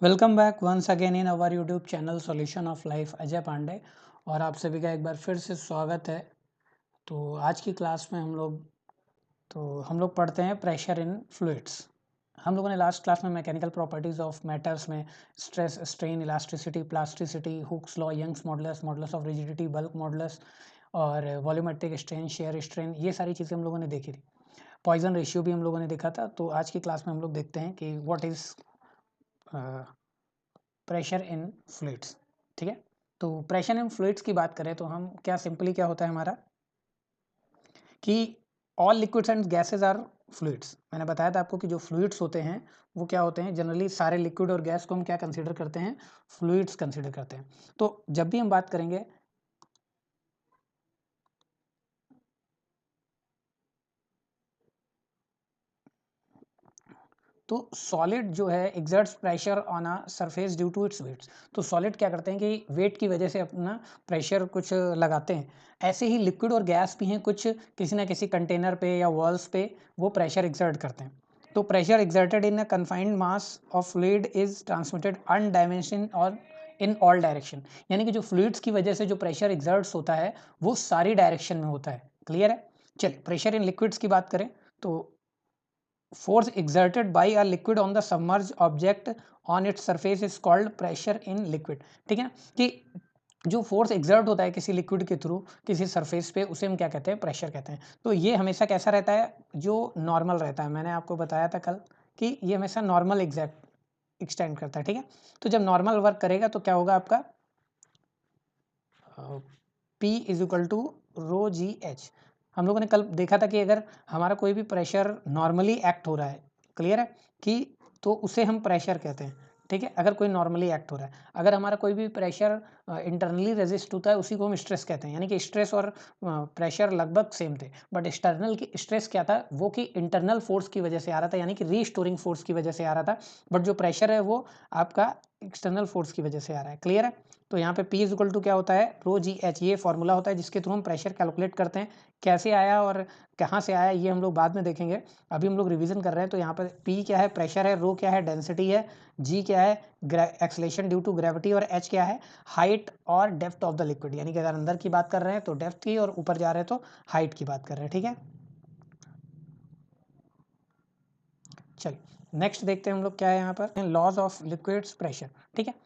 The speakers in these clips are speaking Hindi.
Welcome back once again in our YouTube channel solution of life Ajay Pandey. और आप सभी का एक बार फिर से स्वागत है। तो आज की क्लास में हम लोग पढ़ते हैं प्रेशर इन फ्लूइड्स। हम लोगों ने लास्ट क्लास में मैकेनिकल प्रॉपर्टीज़ ऑफ मैटर्स में stress, strain, elasticity, plasticity, Hooke's law, Young's modulus, modulus of rigidity, bulk modulus और वॉल्यूमेट्रिक स्ट्रेन, शेयर स्ट्रेन, ये सारी चीज़ें हम लोगों ने देखी थी। पॉइजन रेशियो भी हम लोगों ने देखा था। तो आज की क्लास में हम लोग देखते हैं कि what is pressure in fluids. ठीक है, तो प्रेशर इन फ्लूइड्स की बात करें तो हम सिंपली क्या होता है हमारा कि all liquids and gases are fluids. मैंने बताया था आपको कि जो फ्लूइड्स होते हैं वो क्या होते हैं, जनरली सारे लिक्विड और गैस को हम क्या कंसीडर करते हैं, फ्लूइड्स कंसीडर करते हैं। तो जब भी हम बात करेंगे तो सॉलिड जो है exerts pressure on a surface due to its weights. तो सॉलिड क्या करते हैं कि वेट की वजह से अपना प्रेशर कुछ लगाते हैं। ऐसे ही लिक्विड और गैस भी हैं, कुछ किसी ना किसी कंटेनर पे या वॉल्स पे वो प्रेशर एक्सर्ट करते हैं। तो pressure exerted in a confined mass of fluid is transmitted undiminished और इन ऑल डायरेक्शन। यानी कि जो फ्लूइड्स की वजह से जो प्रेशर एक्सर्ट्स होता है वो सारी डायरेक्शन में होता है। क्लियर है? चलिए, प्रेशर इन लिक्विड्स की बात करें तो force exerted by a liquid on the submerged object on its surface is called pressure in liquid। ठीक है, कि जो फोर्स एक्सर्ट होता है किसी लिक्विड के थ्रू किसी सरफेस पे, उसे हम क्या कहते हैं, प्रेशर कहते हैं। तो ये हमेशा कैसा रहता है, जो नॉर्मल रहता है। मैंने आपको बताया था कल कि ये हमेशा नॉर्मल एक्सटेंड करता है। ठीक है, तो जब नॉर्मल वर्क करेगा तो क्या होगा आपका P is equal to rho g h. हम लोगों ने कल देखा था कि अगर हमारा कोई भी प्रेशर नॉर्मली एक्ट हो रहा है, क्लियर है कि, तो उसे हम प्रेशर कहते हैं। ठीक है, अगर कोई नॉर्मली एक्ट हो रहा है, अगर हमारा कोई भी प्रेशर इंटरनली रेजिस्ट होता है उसी को हम स्ट्रेस कहते हैं। यानी कि स्ट्रेस और प्रेशर लगभग सेम थे, बट एक्सटर्नल की स्ट्रेस क्या था, वो कि इंटरनल फोर्स की वजह से आ रहा था, यानी कि रीस्टोरिंग फोर्स की वजह से आ रहा था। बट जो प्रेशर है वो आपका एक्सटर्नल फोर्स की वजह से आ रहा है। क्लियर है? तो यहाँ पे P इज इक्वल टू क्या होता है, रो जी एच। ये फॉर्मूला होता है जिसके थ्रू हम प्रेशर कैलकुलेट करते हैं। कैसे आया और कहाँ से आया ये हम लोग बाद में देखेंगे, अभी हम लोग रिवीजन कर रहे हैं। तो यहाँ पर P क्या है, प्रेशर है, रो क्या है, डेंसिटी है, G क्या है, एक्सलेशन ड्यू टू ग्रेविटी, और H क्या है, हाइट और डेप्थ ऑफ द लिक्विड। यानी कि अगर अंदर की बात कर रहे हैं तो डेप्थ की, और ऊपर जा रहे हैं तो हाइट की बात कर रहे हैं। ठीक है, चलिए नेक्स्ट देखते हैं हम लोग क्या है यहाँ पर, लॉज ऑफ लिक्विड्स प्रेशर। ठीक है,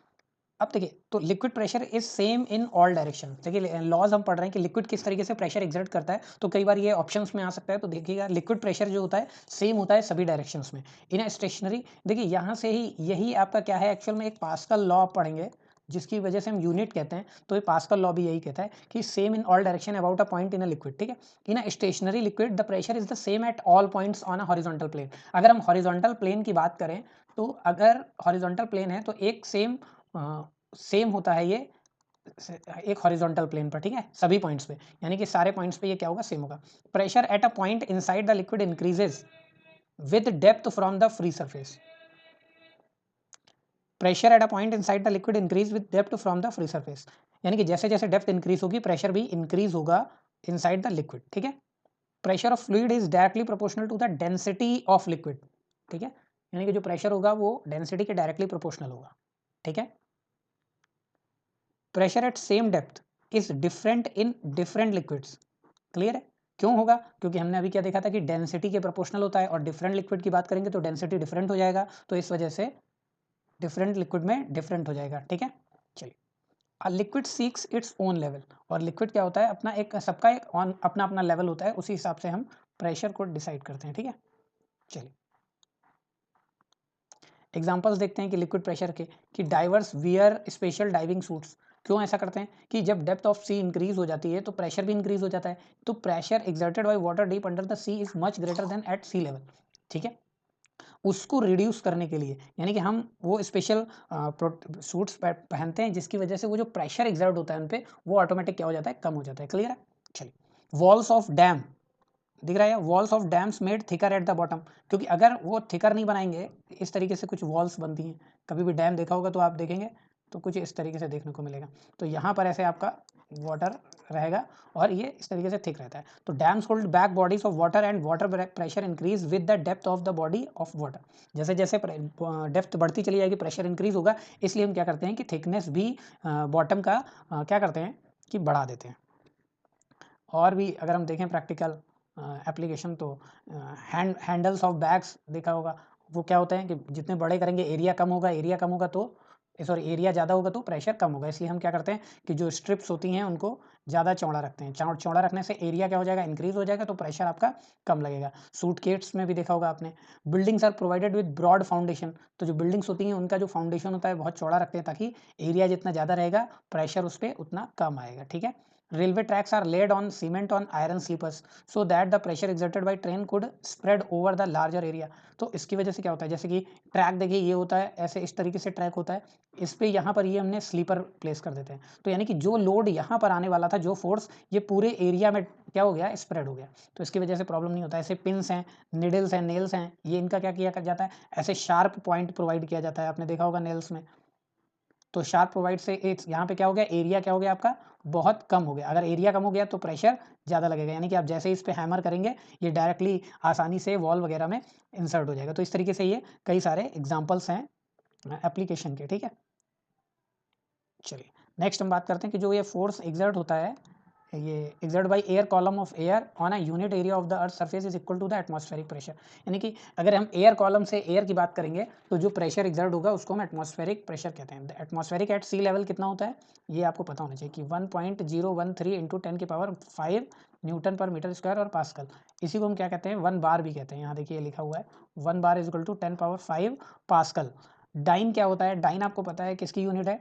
अब देखिए, तो liquid pressure is same in all direction. देखिए लॉज हम पढ़ रहे हैं कि लिक्विड किस तरीके से प्रेशर एक्सर्ट करता है। तो कई बार ये ऑप्शंस में आ सकता है। तो देखिएगा, लिक्विड प्रेशर जो होता है सेम होता है सभी डायरेक्शंस में। इन स्टेशनरी, देखिए यहाँ से ही यही आपका क्या है, एक्चुअल में एक पास्कल लॉ पढ़ेंगे जिसकी वजह से हम यूनिट कहते हैं। तो ये पास्कल लॉ भी यही कहता है कि same in all direction about a point in a liquid. ठीक है, in a stationary liquid the pressure is the same at all points on a horizontal plane. अगर हम हॉरिजॉन्टल प्लेन की बात करें तो अगर हॉरिजॉन्टल प्लेन है तो एक सेम होता है ये एक हॉरिजॉन्टल प्लेन पर। ठीक है, सभी पॉइंट्स पे, यानी कि सारे पॉइंट्स पे ये क्या होगा, सेम होगा। Pressure at a point inside the liquid increases with depth from the free surface. Pressure at a point inside the liquid increase with depth from the free surface. यानी कि जैसे जैसे डेप्थ इंक्रीज होगी प्रेशर भी इंक्रीज होगा इनसाइड द लिक्विड। ठीक है, pressure of fluid is directly proportional to the density of liquid. ठीक है, यानी कि जो प्रेशर होगा वो डेंसिटी के डायरेक्टली प्रोपोर्शनल होगा। ठीक है, pressure at same depth is different in different liquids. Clear है? क्यों होगा? क्योंकि हमने अभी क्या देखा था कि डेंसिटी के प्रोपोर्शनल होता है, और डिफरेंट लिक्विड की बात करेंगे तो डेंसिटी डिफरेंट हो जाएगा। तो इस वजह से डिफरेंट लिक्विड में डिफरेंट हो जाएगा। ठीक है, चलिए, a liquid seeks its own level. और लिक्विड क्या होता है, अपना एक, सबका एक ऑन अपना अपना लेवल होता है, उसी हिसाब से हम प्रेशर को डिसाइड करते हैं। ठीक है, चलिए एग्जांपल्स देखते हैं कि लिक्विड प्रेशर के, कि diverse wear special diving suits. क्यों ऐसा करते हैं कि जब डेप्थ ऑफ सी इंक्रीज हो जाती है तो प्रेशर भी इंक्रीज हो जाता है। तो pressure exerted by water deep under the sea is much greater than at sea level. ठीक है, उसको रिड्यूस करने के लिए यानी कि हम वो स्पेशल सूट्स पहनते हैं जिसकी वजह से वो जो प्रेशर एक्सर्ट होता है उन पे वो ऑटोमेटिक क्या हो जाता है, कम हो जाता है। क्लियर है? चलिए, वॉल्स ऑफ डैम, दिख रहा है, walls of dams made thicker at the bottom. क्योंकि अगर वो थिकर नहीं बनाएंगे, इस तरीके से कुछ वॉल्स बनती हैं, कभी भी डैम देखा होगा तो आप देखेंगे तो कुछ इस तरीके से देखने को मिलेगा। तो यहाँ पर ऐसे आपका वाटर रहेगा और ये इस तरीके से थिक रहता है। तो dams hold back bodies of water and water pressure increase with the depth of the body of water. जैसे जैसे डेप्थ बढ़ती चली जाएगी प्रेशर इंक्रीज होगा, इसलिए हम क्या करते हैं कि थिकनेस भी बॉटम का क्या करते हैं कि बढ़ा देते हैं। और भी अगर हम देखें प्रैक्टिकल एप्लीकेशन तो हैंडल्स ऑफ बैग्स देखा होगा, वो क्या होता है कि जितने बड़े करेंगे एरिया कम होगा तो सॉरी एरिया ज़्यादा होगा तो प्रेशर कम होगा, इसलिए हम क्या करते हैं कि जो स्ट्रिप्स होती हैं उनको ज़्यादा चौड़ा रखते हैं। चौड़ा रखने से एरिया क्या हो जाएगा, इंक्रीज हो जाएगा, तो प्रेशर आपका कम लगेगा। सूटकेस में भी देखा होगा आपने। Buildings are provided with broad foundation, तो जो बिल्डिंग्स होती हैं उनका जो फाउंडेशन होता है बहुत चौड़ा रखते हैं ताकि एरिया जितना ज़्यादा रहेगा प्रेशर उस पर उतना कम आएगा। ठीक है। Railway tracks are laid on cement on iron sleepers so that the pressure exerted by train could spread over the larger area। तो इसकी वजह से क्या होता है, जैसे कि ट्रैक देखिए ये होता है ऐसे इस तरीके से ट्रैक होता है, इस पे यहाँ पर ये हमने स्लीपर प्लेस कर देते हैं, तो यानी कि जो लोड यहाँ पर आने वाला था, जो फोर्स, ये पूरे एरिया में क्या हो गया, स्प्रेड हो गया, तो इसकी वजह से प्रॉब्लम नहीं होता। ऐसे पिन्स हैं, निडल्स हैं, नेल्स हैं, ये इनका क्या किया जाता है, ऐसे शार्प पॉइंट प्रोवाइड किया जाता है, आपने देखा होगा नेल्स में। तो शार्प प्रोवाइड से एक यहाँ पे क्या हो गया, एरिया क्या हो गया आपका बहुत कम हो गया। अगर एरिया कम हो गया तो प्रेशर ज़्यादा लगेगा, यानी कि आप जैसे ही इस पे हैमर करेंगे ये डायरेक्टली आसानी से वॉल वगैरह में इंसर्ट हो जाएगा। तो इस तरीके से ये कई सारे एग्जाम्पल्स हैं एप्लीकेशन के। ठीक है, चलिए नेक्स्ट हम बात करते हैं कि जो ये फोर्स एग्जर्ट होता है, ये exert by air column of air on a unit area of the earth surface is equal to the atmospheric pressure. यानी कि अगर हम एयर कॉलम से एयर की बात करेंगे तो जो प्रेशर एग्जर्ट होगा उसको हम एटमॉस्फेरिक प्रेशर कहते हैं। एटमॉस्फेरिक एट सी लेवल कितना होता है, ये आपको पता होना चाहिए कि 1.013 इंटू 10⁵ न्यूटन पर मीटर स्क्वायर और पास्कल। इसी को हम क्या कहते हैं, 1 बार भी कहते हैं। यहाँ देखिए लिखा हुआ है 1 bar is equal to 10⁵ pascal. Dyne क्या होता है, डाइन आपको पता है किसकी यूनिट है,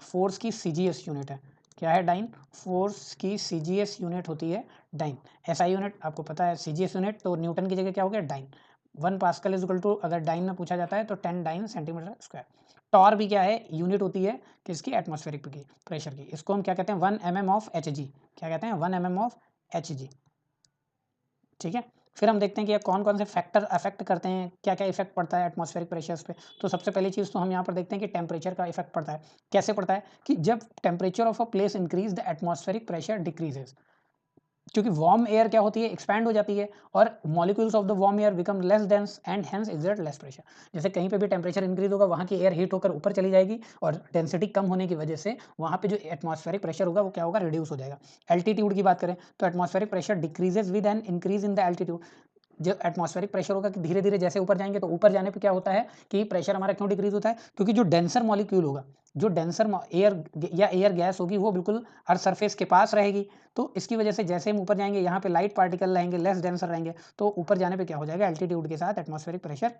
फोर्स की सीजीएस यूनिट है। क्या है डाइन, फोर्स की सीजीएस यूनिट होती है डाइन। एसआई यूनिट आपको पता है सीजीएस यूनिट, तो न्यूटन की जगह क्या हो गया dyne. 1 pascal is equal to, अगर डाइन में पूछा जाता है तो 10 डाइन सेंटीमीटर स्क्वायर। टॉर भी क्या है, यूनिट होती है किसकी, एटमॉस्फेरिक की प्रेशर की। इसको हम क्या कहते हैं, 1 mm ऑफ एच जी। क्या कहते हैं, 1 mm ऑफ एच जी। ठीक है, फिर हम देखते हैं कि ये कौन कौन से फैक्टर अफेक्ट करते हैं, क्या क्या इफेक्ट पड़ता है एटमॉस्फेरिक प्रेशर्स पे। तो सबसे पहली चीज़ तो हम यहाँ पर देखते हैं कि टेम्परेचर का इफेक्ट पड़ता है। कैसे पड़ता है कि जब temperature of a place increase the atmospheric pressure decreases, क्योंकि वार्म एयर क्या होती है, एक्सपैंड हो जाती है और molecules of the warm air become less dense and hence exert less pressure. जैसे कहीं पे भी टेम्परेचर इंक्रीज होगा वहाँ की एयर हीट होकर ऊपर चली जाएगी और डेंसिटी कम होने की वजह से वहाँ पे जो एटमॉस्फेरिक प्रेशर होगा वो क्या होगा, रिड्यूस हो जाएगा। एल्टीट्यूड की बात करें तो atmospheric pressure decreases with an increase in the altitude. जो एटमॉस्फेरिक प्रेशर होगा कि धीरे धीरे जैसे ऊपर जाएंगे, तो ऊपर जाने पे क्या होता है कि प्रेशर हमारा क्यों डिक्रीज होता है, क्योंकि जो डेंसर मॉलिक्यूल होगा, जो डेंसर एयर या एयर गैस होगी वो बिल्कुल अर्थ सरफेस के पास रहेगी। तो इसकी वजह से जैसे हम ऊपर जाएंगे यहाँ पे लाइट पार्टिकल रहेंगे, लेस डेंसर रहेंगे, तो ऊपर जाने पे क्या हो जाएगा, एल्टीट्यूड के साथ एटमॉस्फेरिक प्रेशर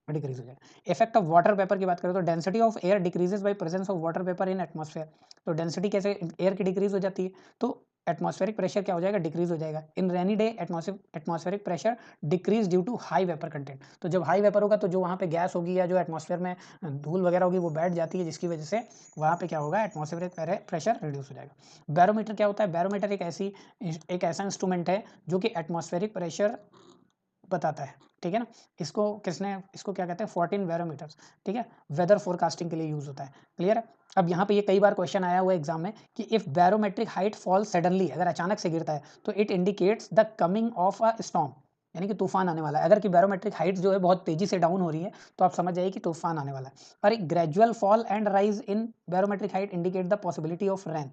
डिक्रीज हो जाएगा। इफेक्ट ऑफ वाटर वेपर की बात करें तो density of air decreases bye presence of water vapour in atmosphere. तो डेंसिटी कैसे एयर की डिक्रीज हो जाती है, तो एटमॉस्फेरिक प्रेशर क्या हो जाएगा, डिक्रीज हो जाएगा। In rainy day atmospheric pressure decrease due to high vapour content. तो जब हाई वेपर होगा तो जो वहाँ पे गैस होगी या जो एटमॉस्फेयर में धूल वगैरह होगी वो बैठ जाती है, जिसकी वजह से वहाँ पे क्या होगा, एटमॉस्फेरिक प्रेशर रिड्यूस हो जाएगा। बैरोमीटर क्या होता है, बैरोमीटर एक ऐसा इंस्ट्रूमेंट है जो कि एटमॉस्फेरिक प्रेशर बताता है। ठीक है ना, इसको क्या कहते हैं, 14 बैरोमीटर्स। ठीक है, वेदर फोरकास्टिंग के लिए यूज होता है। क्लियर है। अब यहाँ पे ये कई बार क्वेश्चन आया हुआ है एग्जाम में कि if barometric height fall suddenly, अगर अचानक से गिरता है तो it indicates the coming of a storm, यानी कि तूफान आने वाला है। अगर कि बैरोमेट्रिक हाइट जो है बहुत तेजी से डाउन हो रही है तो आप समझ जाइए कि तूफान आने वाला है। और एक gradual fall and rise in barometric height indicate the possibility of rain.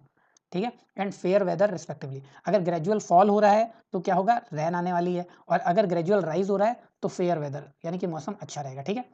ठीक है, एंड फेयर वेदर रिस्पेक्टिवली। अगर ग्रेजुअल फॉल हो रहा है तो क्या होगा, रेन आने वाली है, और अगर ग्रेजुअल राइज हो रहा है तो फेयर वेदर, यानी कि मौसम अच्छा रहेगा। ठीक है,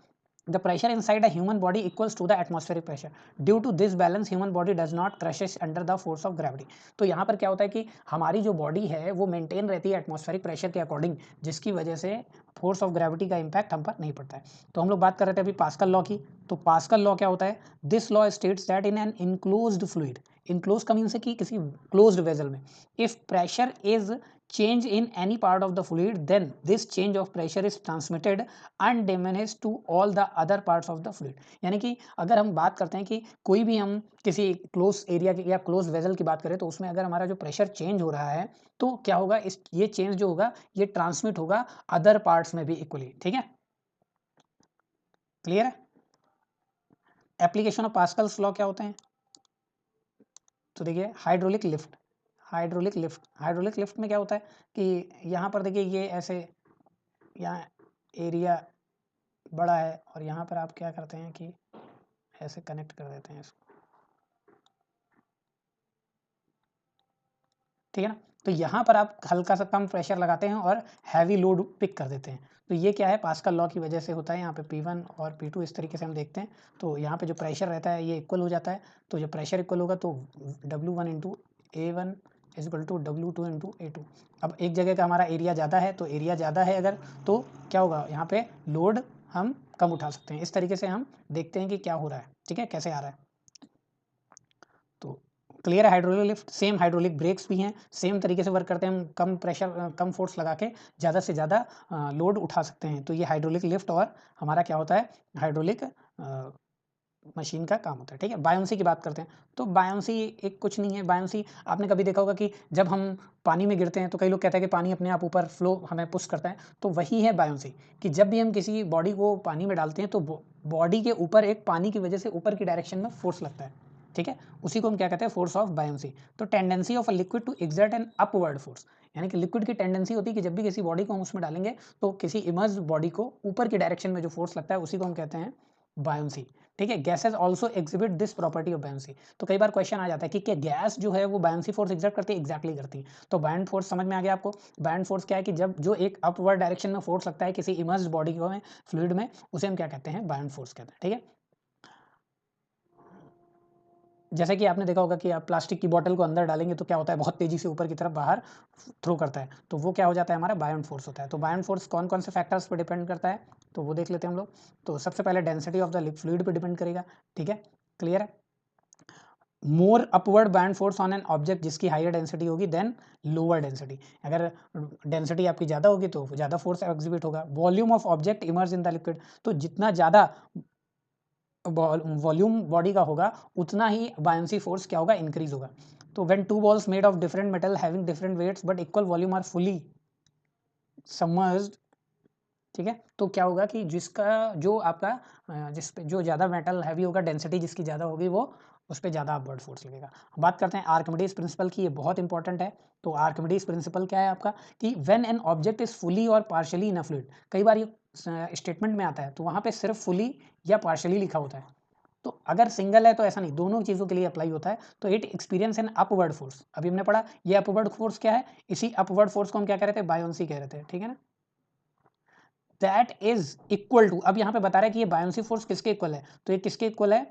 the pressure inside a human body equals to the atmospheric pressure. Due to this balance human body does not crushes under the force of gravity. तो यहाँ पर क्या होता है कि हमारी जो बॉडी है वो मेंटेन रहती है एटमॉस्फेरिक प्रेशर के अकॉर्डिंग, जिसकी वजह से फोर्स ऑफ ग्रेविटी का इंपैक्ट हम पर नहीं पड़ता है। तो हम लोग बात कर रहे थे अभी पास्कल लॉ की। तो पास्कल लॉ क्या होता है, this law states that in an enclosed fluid, enclose का मीन से कि किसी क्लोज्ड वेजल में, if pressure is change in any part of the fluid then this change of pressure is transmitted undiminished to all the other parts of the fluid। यानी कि अगर हम बात करते हैं कि कोई भी हम किसी क्लोज एरिया की या क्लोज वेजल की बात करें तो उसमें अगर हमारा जो प्रेशर चेंज हो रहा है तो क्या होगा, इस ये चेंज जो होगा ये ट्रांसमिट होगा अदर पार्ट्स में भी इक्वली। ठीक है, क्लियर है। एप्लीकेशन ऑफ पास्कल्स लॉ क्या होते हैं, तो देखिए हाइड्रोलिक लिफ्ट, हाइड्रोलिक लिफ्ट में क्या होता है कि यहाँ पर देखिए ये ऐसे, यहाँ एरिया बड़ा है और यहाँ पर आप क्या करते हैं कि ऐसे कनेक्ट कर देते हैं इसको, ठीक है ना। तो यहाँ पर आप हल्का सा कम प्रेशर लगाते हैं और हैवी लोड पिक कर देते हैं। तो ये क्या है, पास्कल लॉ की वजह से होता है। यहाँ पे P1 और P2 इस तरीके से हम देखते हैं। तो यहाँ पे जो प्रेशर रहता है ये इक्वल हो जाता है। तो जब प्रेशर इक्वल होगा तो W1 into A1 is equal to W2 into A2। अब एक जगह का हमारा एरिया ज़्यादा है, तो एरिया ज़्यादा है अगर, तो क्या होगा, यहाँ पे लोड हम कम उठा सकते हैं। इस तरीके से हम देखते हैं कि क्या हो रहा है, ठीक है, कैसे आ रहा है। तो क्लियर है। Hydraulic lift, same hydraulic breaks भी हैं, सेम तरीके से वर्क करते हैं। हम कम प्रेशर कम फोर्स लगा के ज़्यादा से ज़्यादा लोड उठा सकते हैं। तो ये हाइड्रोलिक लिफ्ट और हमारा क्या होता है, हाइड्रोलिक मशीन का काम होता है, ठीक है। बायोंसी की बात करते हैं। तो बायोंसी एक कुछ नहीं है। बायोंसी आपने कभी देखा होगा कि जब हम पानी में गिरते हैं तो कई लोग कहते हैं कि पानी अपने आप ऊपर फ्लो हमें पुश करता है। तो वही है बायोंसी, कि जब भी हम किसी बॉडी को पानी में डालते हैं तो बॉडी के ऊपर एक पानी की वजह से ऊपर की डायरेक्शन में फोर्स लगता है, ठीक है। उसी को हम क्या कहते हैं, फोर्स ऑफ बायोंसी। तो tendency of a liquid to exert an upward force, यानी कि लिक्विड की टेंडेंसी होती है कि जब भी किसी बॉडी को हम उसमें डालेंगे तो किसी इमर्ज बॉडी को ऊपर की डायरेक्शन में जो फोर्स लगता है उसी को हम कहते हैं बायोंसी, ठीक है। Gases also exhibit this property of buoyancy. तो कई बार क्वेश्चन आ जाता है कि क्या गैस जो है वो बायोंसी फोर्स एग्जर्ट करती है? एग्जैक्टली करती है। तो बायोंट फोर्स समझ में आ गया आपको। बायोंट फोर्स क्या है कि जब जो एक अपवर्ड डायरेक्शन में फोर्स लगता है किसी इमर्ज बॉडी को में, फ्लूइड में, उसे हम क्या कहते हैं, बायोंट फोर्स कहते हैं, ठीक है। जैसे कि आपने देखा होगा कि आप प्लास्टिक की बोतल को अंदर डालेंगे तो क्या होता है, बहुत तेजी से ऊपर की तरफ बाहर थ्रो करता है। तो वो क्या हो जाता है, हमारा बायोंट फोर्स होता है। तो बायोंट फोर्स कौन कौन से फैक्टर्स पर डिपेंड करता है, तो वो देख लेते हैं हम लोग। तो सबसे पहले डेंसिटी ऑफ द फ्लूइड पर डिपेंड करेगा, ठीक है, क्लियर है। More upward buoyant force on an object, जिसकी हाइयर डेंसिटी होगी देन लोअर डेंसिटी। अगर डेंसिटी आपकी ज़्यादा होगी तो ज़्यादा फोर्स एग्जिबिट होगा। Volume of object immerse in the liquid, तो जितना ज़्यादा वॉल्यूम बॉडी का होगा उतना ही बायोंसी फोर्स क्या होगा, इंक्रीज होगा। तो when two balls made of different metal having different weights but equal volume are fully submerged, ठीक है, तो क्या होगा कि जिसका जो आपका जिस पे जो ज़्यादा मेटल हैवी होगा, डेंसिटी जिसकी ज़्यादा होगी, वो उस पर ज़्यादा अपवर्ड फोर्स लगेगा। बात करते हैं आर्किमिडीज प्रिंसिपल की, ये बहुत इंपॉर्टेंट है। तो आर्किमिडीज प्रिंसिपल क्या है आपका, कि when an object is fully और पार्शियली इन अ फ्लूइड, कई बार ये स्टेटमेंट में आता है तो वहाँ पे सिर्फ फुली या पार्शियली लिखा होता है। तो अगर सिंगल है तो ऐसा नहीं, दोनों चीज़ों के लिए अप्लाई होता है। तो it experience N upward force, अभी हमने पढ़ा ये अपवर्ड फोर्स क्या है, इसी अपवर्ड फोर्स को हम क्या कह रहे थे, बायोंसी कह रहे थे, ठीक है ना। दैट इज इक्वल टू, अब यहाँ पे बता रहा है कि ये बायोंसी फोर्स किसके इक्वल है, तो ये किसके इक्वल है,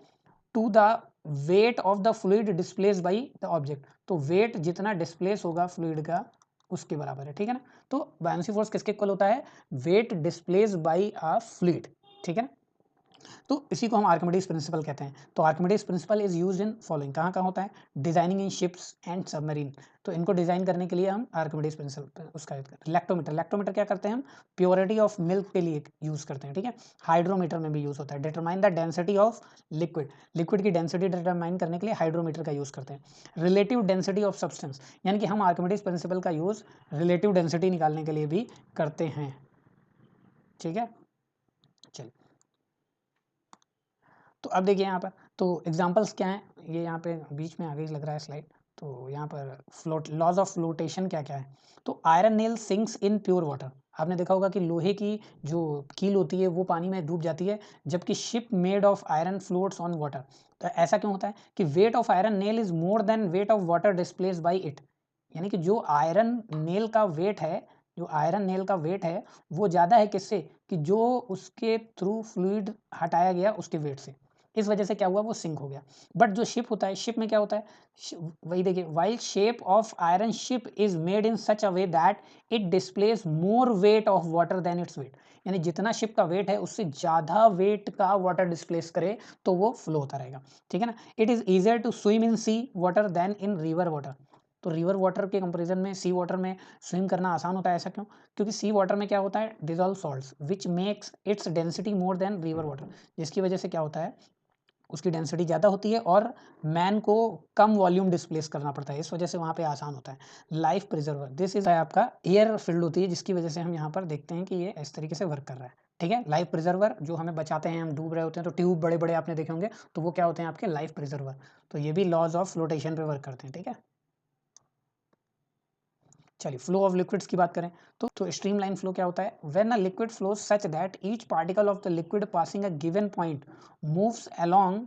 to the weight of the fluid displace by the object. तो वेट जितना डिस्प्लेस होगा फ्लूइड का उसके बराबर है, ठीक है ना। तो बायोंसी फोर्स किसके इक्वल होता है, weight displace by a fluid, ठीक है ना। तो इसी को हम आर्किमिडीज प्रिंसिपल कहते हैं। तो Archimedes principal is used in following, कहाँ कहाँ होता है, designing in ships and submarine. तो इनको डिजाइन करने के लिए हम आर्किमिडीज प्रिंसिपल उसका यूज करते हैं। लैक्टोमीटर, लैक्टोमीटर क्या करते हैं हम, प्योरिटी ऑफ मिल्क के लिए यूज करते हैं, ठीक है। हाइड्रोमीटर में भी यूज होता है। Determine the density of liquid, liquid की डेंसिटी डिटरमाइन करने के लिए हाइड्रोमीटर का यूज करते हैं। रिलेटिव डेंसिटी ऑफ सब्सटेंस, यानी कि हम आर्किमिडीज प्रिंसिपल का यूज रिलेटिव डेंसिटी निकालने के लिए भी करते हैं, ठीक है। चलिए, तो अब देखिए यहाँ पर, तो एग्जांपल्स क्या हैं, ये यहाँ पे बीच में आगे लग रहा है स्लाइड। तो यहाँ पर फ्लोट, लॉज ऑफ फ्लोटेशन क्या क्या है। तो iron nail sinks in pure water, आपने देखा होगा कि लोहे की जो कील होती है वो पानी में डूब जाती है, जबकि ship made of iron floats on water. तो ऐसा क्यों होता है कि weight of iron nail is more than wait of water displace by it, यानी कि जो आयरन नेल का वेट है, जो आयरन नेल का वेट है वो ज़्यादा है किससे, कि जो उसके थ्रू फ्लूइड हटाया गया उसके वेट से। इस वजह से क्या हुआ, वो सिंक हो गया। बट जो शिप होता है, शिप में क्या होता है, वही देखिए, while shape of iron ship is made in such a way that it displace more weight of water than its weight, यानी जितना शिप का वेट है उससे ज़्यादा वेट का वाटर डिस्प्लेस करे तो वो फ्लो होता रहेगा, ठीक है ना। It is easier to swim in sea water than in river water. तो रिवर वाटर के कंपेरिजन में सी वाटर में स्विम करना आसान होता है, ऐसा क्यों, क्योंकि सी वाटर में क्या होता है, dissolve salts which makes its density more than river water, जिसकी वजह से क्या होता है, उसकी डेंसिटी ज़्यादा होती है और मैन को कम वॉल्यूम डिस्प्लेस करना पड़ता है, इस वजह से वहाँ पे आसान होता है। लाइफ प्रिजर्वर, दिस इज आपका एयर फील्ड होती है, जिसकी वजह से हम यहाँ पर देखते हैं कि ये इस तरीके से वर्क कर रहा है, ठीक है। लाइफ प्रिजर्वर जो हमें बचाते हैं, हम डूब रहे होते हैं तो ट्यूब बड़े बड़े आपने देखे होंगे, तो वो क्या होते हैं आपके लाइफ प्रिजर्वर। तो ये भी लॉज ऑफ फ्लोटेशन पे वर्क करते हैं। ठीक है, चलिए फ्लो ऑफ लिक्विड्स की बात करें तो स्ट्रीमलाइन फ्लो क्या होता है, when a liquid flows such that each particle of the liquid passing a given point moves along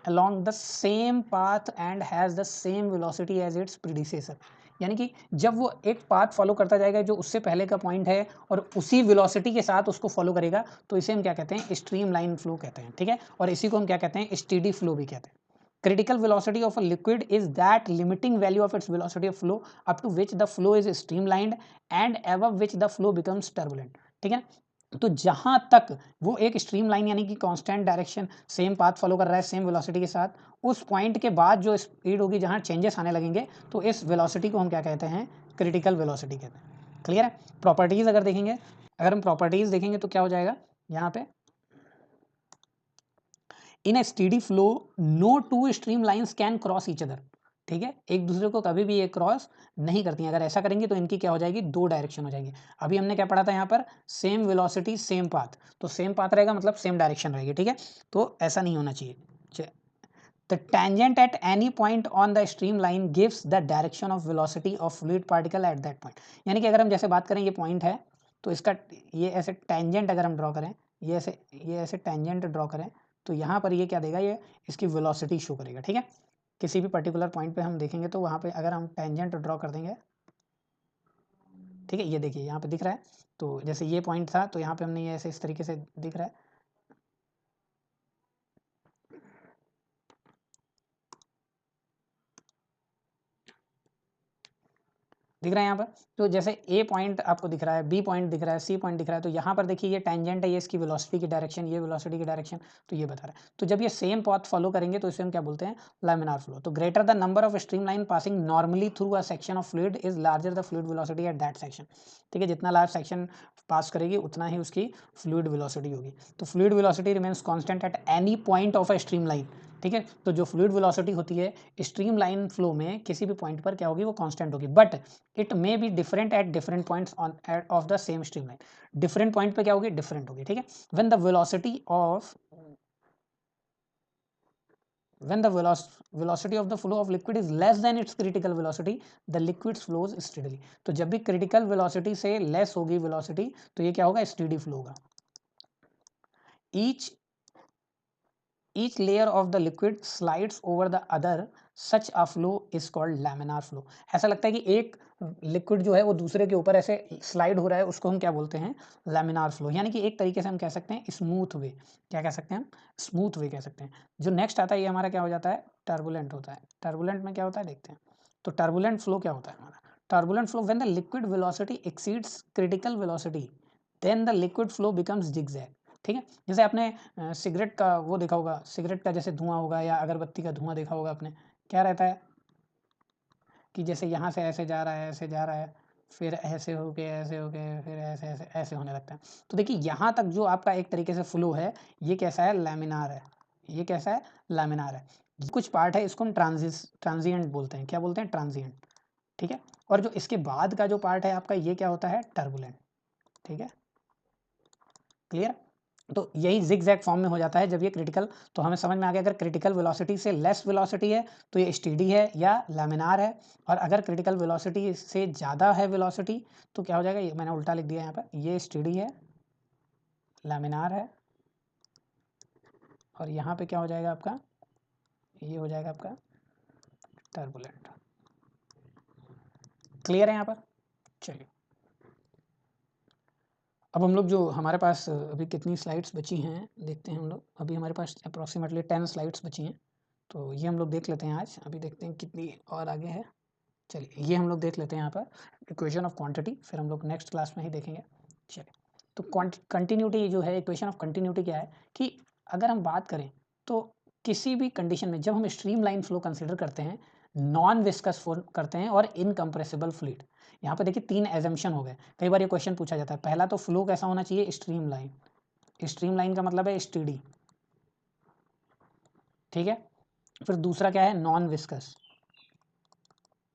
along the same path and has the same velocity as its predecessor। यानी कि जब वो एक पाथ फॉलो करता जाएगा जो उससे पहले का पॉइंट है और उसी वेलोसिटी के साथ उसको फॉलो करेगा, तो इसे हम क्या कहते हैं, स्ट्रीम लाइन फ्लो कहते हैं। ठीक है, और इसी को हम क्या कहते हैं, स्टेडी फ्लो भी कहते हैं। Critical velocity of a liquid is that limiting value of its velocity of flow up to which the flow is streamlined and above which the flow becomes turbulent. ठीक है, तो जहां तक वो एक स्ट्रीमलाइन यानी कि constant direction same path follow कर रहा है सेम वेलोसिटी के साथ, उस पॉइंट के बाद जो स्पीड होगी जहां चेंजेस आने लगेंगे, तो इस वेलोसिटी को हम क्या कहते हैं, क्रिटिकल वेलोसिटी कहते हैं। क्लियर है। प्रॉपर्टीज अगर देखेंगे, अगर हम प्रॉपर्टीज देखेंगे तो क्या हो जाएगा यहाँ पे, in a steady flow no two streamlines can cross each other. ठीक है, एक दूसरे को कभी भी ये क्रॉस नहीं करती हैं। अगर ऐसा करेंगे तो इनकी क्या हो जाएगी, दो डायरेक्शन हो जाएगी। अभी हमने क्या पढ़ा था यहाँ पर, सेम वेलोसिटी सेम पाथ, तो सेम पाथ रहेगा मतलब सेम डायरेक्शन रहेगी। ठीक है, तो ऐसा नहीं होना चाहिए। The tangent at any point on the stream line gives the direction of velocity of fluid particle at that point. यानी कि अगर हम जैसे बात करें ये पॉइंट है, तो इसका ये ऐसे टेंजेंट अगर हम ड्रॉ करें, ये ऐसे टेंजेंट ड्रॉ करें, तो यहाँ पर ये क्या देगा, ये इसकी वेलोसिटी शो करेगा। ठीक है, किसी भी पर्टिकुलर पॉइंट पे हम देखेंगे तो वहाँ पे अगर हम टेंजेंट ड्रॉ कर देंगे, ठीक है, ये देखिए यहाँ पे दिख रहा है, तो जैसे ये पॉइंट था तो यहाँ पे हमने ये ऐसे इस तरीके से दिख रहा है, दिख रहा है यहाँ पर। तो जैसे ए पॉइंट आपको दिख रहा है, बी पॉइंट दिख रहा है, सी पॉइंट दिख रहा है, तो यहाँ पर देखिए ये टेंजेंट है, ये इसकी वेलोसिटी की डायरेक्शन, ये वेलोसिटी की डायरेक्शन, तो ये बता रहा है। तो जब ये सेम पाथ फॉलो करेंगे तो इसे हम क्या बोलते हैं, लैमिनार फ्लो। तो greater the number of stream line passing normally through a section of fluid is larger the fluid velocity at that section. ठीक है, जितना लार्ज सेक्शन पास करेगी उतना ही उसकी फ्लूइड वेलोसिटी होगी। तो fluid velocity remains constant at any point of a stream line. ठीक है, तो जो फ्लूइड वेलोसिटी होती है स्ट्रीम लाइन फ्लो में किसी भी पॉइंट पर क्या होगी, वो कांस्टेंट होगी, but it may be different at different points on off the same stream line. Different point पे क्या होगी, डिफरेंट होगी। ठीक है, when the velocity of when the velocity of the flow of liquid is less than its critical velocity, the liquid flows steadily। तो जब भी critical velocity से less होगी velocity, तो ये क्या होगा, steady flow होगा। each layer of the liquid slides over the other, such a flow is called laminar flow। ऐसा लगता है कि एक लिक्विड जो है वो दूसरे के ऊपर ऐसे स्लाइड हो रहा है, उसको हम क्या बोलते हैं, लैमिनार फ्लो। यानी कि एक तरीके से हम कह सकते हैं स्मूथ वे। क्या कह सकते हैं हम, स्मूथ वे कह सकते हैं। जो नेक्स्ट आता है ये हमारा क्या हो जाता है, टर्बुलेंट होता है। टर्बुलेंट में क्या होता है देखते हैं। तो टर्बुलेंट फ्लो क्या होता है हमारा, turbulent flow when the liquid velocity exceeds critical velocity, then the liquid flow becomes zigzag. ठीक है, जैसे आपने सिगरेट का वो देखा होगा, सिगरेट का जैसे धुआं होगा या अगरबत्ती का धुआं देखा होगा आपने, क्या रहता है कि जैसे यहाँ से ऐसे जा रहा है, ऐसे जा रहा है, फिर ऐसे हो के फिर ऐसे ऐसे ऐसे होने लगता है। तो देखिए यहाँ तक जो आपका एक तरीके से फ्लो है, ये कैसा है, लैमिनार है। ये कैसा है, लैमिनार है। कुछ पार्ट है इसको हम ट्रांजिएंट बोलते हैं। क्या बोलते हैं, ट्रांजिएंट। ठीक है, और जो इसके बाद का जो पार्ट है आपका, ये क्या होता है, टर्बुलेंट। ठीक है, क्लियर। तो यही जिगजैग फॉर्म में हो जाता है जब ये क्रिटिकल, तो हमें समझ में आ गया अगर क्रिटिकल वेलोसिटी से लेस वेलोसिटी है तो ये स्टेडी है या लैमिनार है, और अगर क्रिटिकल वेलोसिटी से ज़्यादा है वेलोसिटी तो क्या हो जाएगा, ये मैंने उल्टा लिख दिया यहाँ पर, ये स्टेडी है, लैमिनार है, और यहाँ पे क्या हो जाएगा आपका, ये हो जाएगा आपका टर्बुलेंट। क्लियर है यहाँ पर। चलिए अब हम लोग जो हमारे पास अभी कितनी स्लाइड्स बची हैं देखते हैं हम लोग। अभी हमारे पास अप्रॉक्सीमेटली 10 स्लाइड्स बची हैं, तो ये हम लोग देख लेते हैं आज। अभी देखते हैं कितनी और आगे है। चलिए ये हम लोग देख लेते हैं यहाँ पर इक्वेशन ऑफ क्वांटिटी, फिर हम लोग नेक्स्ट क्लास में ही देखेंगे। चलिए, तो कंटिन्यूटी जो है, इक्वेशन ऑफ कंटिन्यूटी क्या है कि अगर हम बात करें तो किसी भी कंडीशन में जब हम स्ट्रीम लाइन फ्लो कंसिडर करते हैं, नॉन विस्कस फ्लो करते हैं और इनकम्प्रेसिबल फ्लूइड। यहाँ पर देखिए 3 एजम्पशन हो गए। कई बार ये क्वेश्चन पूछा जाता है, पहला तो फ्लो कैसा होना चाहिए, स्ट्रीम लाइन। स्ट्रीम लाइन का मतलब है स्टेडी। ठीक है, फिर दूसरा क्या है, नॉन विस्कस।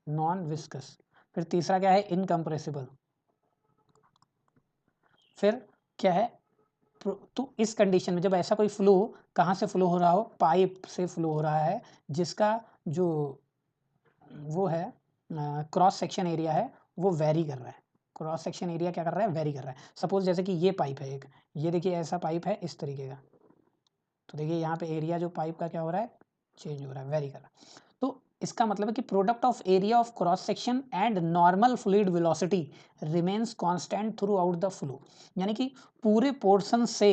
Non viscous. फिर तीसरा क्या है, इनकम्प्रेसिबल। फिर क्या है, तो इस कंडीशन में जब ऐसा कोई फ्लो कहाँ से फ्लो हो रहा हो, पाइप से फ्लो हो रहा है, जिसका जो वो है क्रॉस सेक्शन एरिया है वो वेरी कर रहा है। क्रॉस सेक्शन एरिया क्या कर रहा है, वेरी कर रहा है। सपोज जैसे कि ये पाइप है एक, ये देखिए ऐसा पाइप है इस तरीके का, तो देखिए यहाँ पे एरिया जो पाइप का क्या हो रहा है, चेंज हो रहा है, वेरी कर रहा है। तो इसका मतलब है कि product of area of cross section and normal fluid velocity remains constant through out the flow. यानी कि पूरे पोर्शन से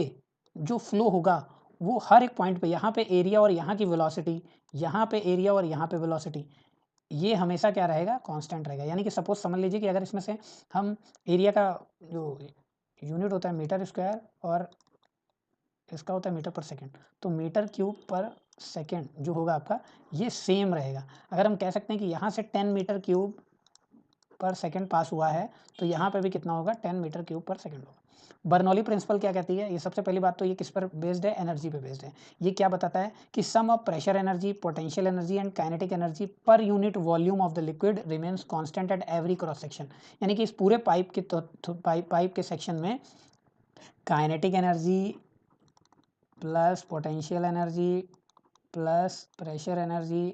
जो फ्लो होगा वो हर एक पॉइंट पे, यहाँ पे एरिया और यहाँ की वेलोसिटी, यहाँ पे एरिया और यहाँ पे वेलोसिटी, ये हमेशा क्या रहेगा, कांस्टेंट रहेगा। यानी कि सपोज समझ लीजिए कि अगर इसमें से हम एरिया का जो यूनिट होता है मीटर स्क्वायर और इसका होता है मीटर पर सेकंड, तो मीटर क्यूब पर सेकंड जो होगा आपका ये सेम रहेगा। अगर हम कह सकते हैं कि यहाँ से 10 मीटर क्यूब पर सेकंड पास हुआ है, तो यहाँ पे भी कितना होगा, 10 मीटर क्यूब पर सेकंड होगा। बर्नौली प्रिंसिपल क्या कहती है, ये सबसे पहली बात तो ये किस पर बेस्ड है, एनर्जी पे बेस्ड है। ये क्या बताता है कि sum of pressure energy, potential energy and kinetic energy per unit volume of the liquid remains constant at every cross section. यानी कि इस पूरे पाइप के पाइप के सेक्शन में kinetic energy plus potential energy plus pressure energy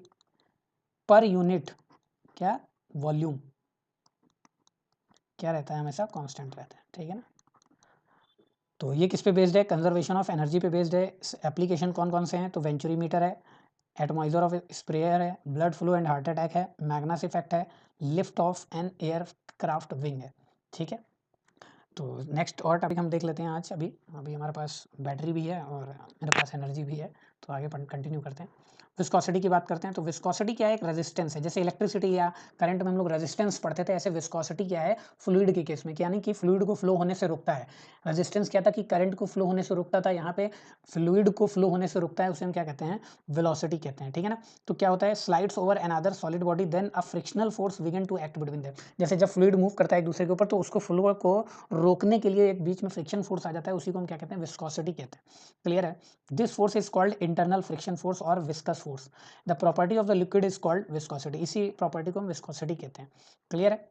per unit क्या वॉल्यूम क्या रहता है, हमेशा कांस्टेंट रहता है। ठीक है ना। तो ये किस पे बेस्ड है, कंजर्वेशन ऑफ एनर्जी पे बेस्ड है। एप्लीकेशन कौन कौन से हैं, तो वेंचुरीमीटर है, एटमाइजर ऑफ स्प्रेयर है, blood flow and heart attack है, मैग्नस इफेक्ट है, lift off an aircraft wing है। ठीक है। तो नेक्स्ट और टॉपिक हम देख लेते हैं आज। अभी अभी हमारे पास बैटरी भी है और मेरे पास एनर्जी भी है, तो आगे कंटिन्यू करते हैं। विस्कोसिटी की बात करते हैं। तो विस्कोसिटी क्या है, एक रेजिस्टेंस है। जैसे इलेक्ट्रिसिटी या करंट में हम लोग रेजिस्टेंस पढ़ते थे, ऐसे विस्कोसिटी क्या है फ्लूइड के केस में, यानी कि फ्लूइड को फ्लो होने से रोकता है। रेजिस्टेंस क्या था कि करंट को फ्लो होने से रोकता था, यहाँ पे फ्लूइड को फ्लो होने से रोकता है, उसे हम क्या कहते हैं, वेलोसिटी कहते हैं। ठीक है ना। तो क्या होता है, slides over another solid body then a frictional force begin to act between them. जैसे जब फ्लूइड मूव करता है एक दूसरे के ऊपर, तो उसको फ्लो को रोकने के लिए एक बीच में फ्रिक्शन फोर्स आ जाता है, उसी को हम क्या कहते हैं, विस्कोसिटी कहते हैं। क्लियर है। This force is called internal friction force और viscous force. The property of the liquid is called viscosity. इसी प्रॉपर्टी को हम विस्कोसिटी कहते हैं। क्लियर है।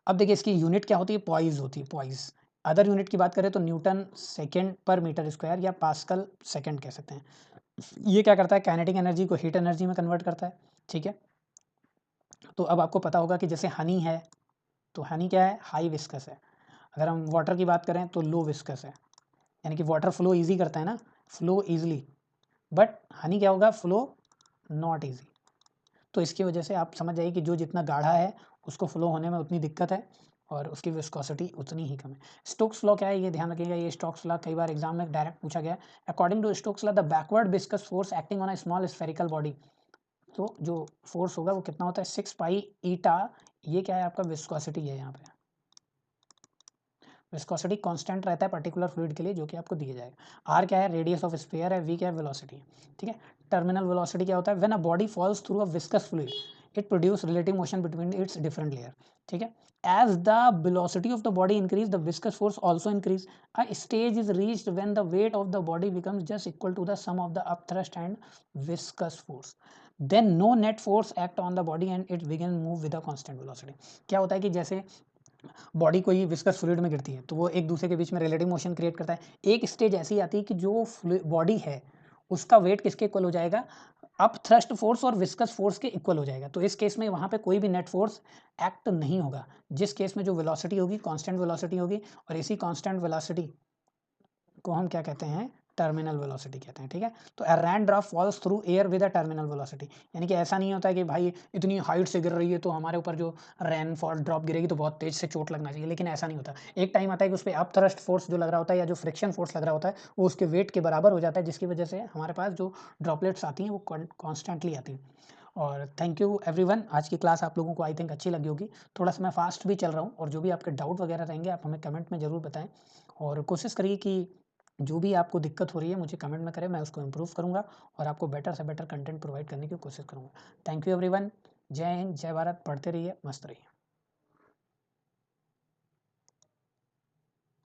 अब देखिए इसकी यूनिट क्या होती है, पॉइज होती है, पॉइज। अदर यूनिट की बात करें तो न्यूटन सेकेंड पर मीटर स्क्वायर या पास्कल सेकेंड कह सकते हैं। ये क्या करता है, काइनेटिक एनर्जी को हीट एनर्जी में कन्वर्ट करता है। ठीक है। तो अब आपको पता होगा कि जैसे हनी है, तो हनी क्या है, हाई विस्कस है। अगर हम वाटर की बात करें तो लो विस्कस है। यानी कि वाटर फ्लो इजी करता है ना, फ्लो इजीली, बट हनी क्या होगा, फ्लो नॉट इजी। तो इसकी वजह से आप समझ जाइए कि जो जितना गाढ़ा है उसको फ्लो होने में उतनी दिक्कत है और उसकी विस्कोसिटी उतनी ही कम है। स्टोक्स लॉ क्या है, ये ध्यान रखिएगा। ये स्टोक्स लॉ कई बार एग्जाम में डायरेक्ट पूछा गया। According to Stokes law the backward viscous force acting on a small spherical body, तो जो फोर्स होगा वो कितना होता है, 6 पाई ईटा। ये क्या है आपका, विस्कोसिटी है। यहाँ पे विस्कोसिटी कांस्टेंट रहता है पर्टिकुलर फ्लूइड के लिए, जो कि आपको दिया जाएगा। आर क्या है, रेडियस ऑफ स्फीयर है। वी क्या है, वेलोसिटी। ठीक है। टर्मिनल वेलोसिटी क्या होता है, when a body falls through a viscous fluid it produce relative motion between its different layer. ठीक है। As the velocity of the body increase the viscous force also increase. A stage is reached when the weight of the body becomes just equal to the sum of the upthrust and viscous force. Then no net force act on the body and it begin move with a constant velocity. क्या होता है कि जैसे बॉडी कोई विस्कस फ्लूइड में गिरती है तो वो एक दूसरे के बीच में रिलेटिव मोशन क्रिएट करता है। एक स्टेज ऐसी आती है कि जो बॉडी है उसका वेट किसके इक्वल हो जाएगा, अप थ्रस्ट फोर्स और विस्कस फोर्स के इक्वल हो जाएगा। तो इस केस में वहाँ पे कोई भी नेट फोर्स एक्ट नहीं होगा, जिस केस में जो वेलोसिटी होगी कांस्टेंट वेलोसिटी होगी, और इसी कांस्टेंट वेलोसिटी को हम क्या कहते हैं, टर्मिनल वेलोसिटी कहते हैं। ठीक है। तो a raindrop falls through air with a terminal velocity. यानी कि ऐसा नहीं होता है कि भाई इतनी हाइट से गिर रही है तो हमारे ऊपर जो रैन फॉल ड्रॉप गिरेगी तो बहुत तेज से चोट लगना चाहिए, लेकिन ऐसा नहीं होता। एक टाइम आता है कि उस पर अप थ्रस्ट फोर्स जो लग रहा होता है या जो फ्रिक्शन फोर्स लग रहा होता है वो उसके वेट के बराबर हो जाता है, जिसकी वजह से हमारे पास जो ड्रॉपलेट्स आती हैं वो कॉन्स्टेंटली आती हैं। और थैंक यू एवरीवन। आज की क्लास आप लोगों को आई थिंक अच्छी लगी होगी। थोड़ा सा मैं फास्ट भी चल रहा हूँ, और जो भी आपके डाउट वगैरह रहेंगे आप हमें कमेंट में ज़रूर बताएं, और कोशिश करिए कि जो भी आपको दिक्कत हो रही है मुझे कमेंट में करें, मैं उसको इम्प्रूव करूँगा और आपको बेटर से बेटर कंटेंट प्रोवाइड करने की कोशिश करूँगा। Thank you everyone. जय हिंद, जय भारत। पढ़ते रहिए, मस्त रहिए।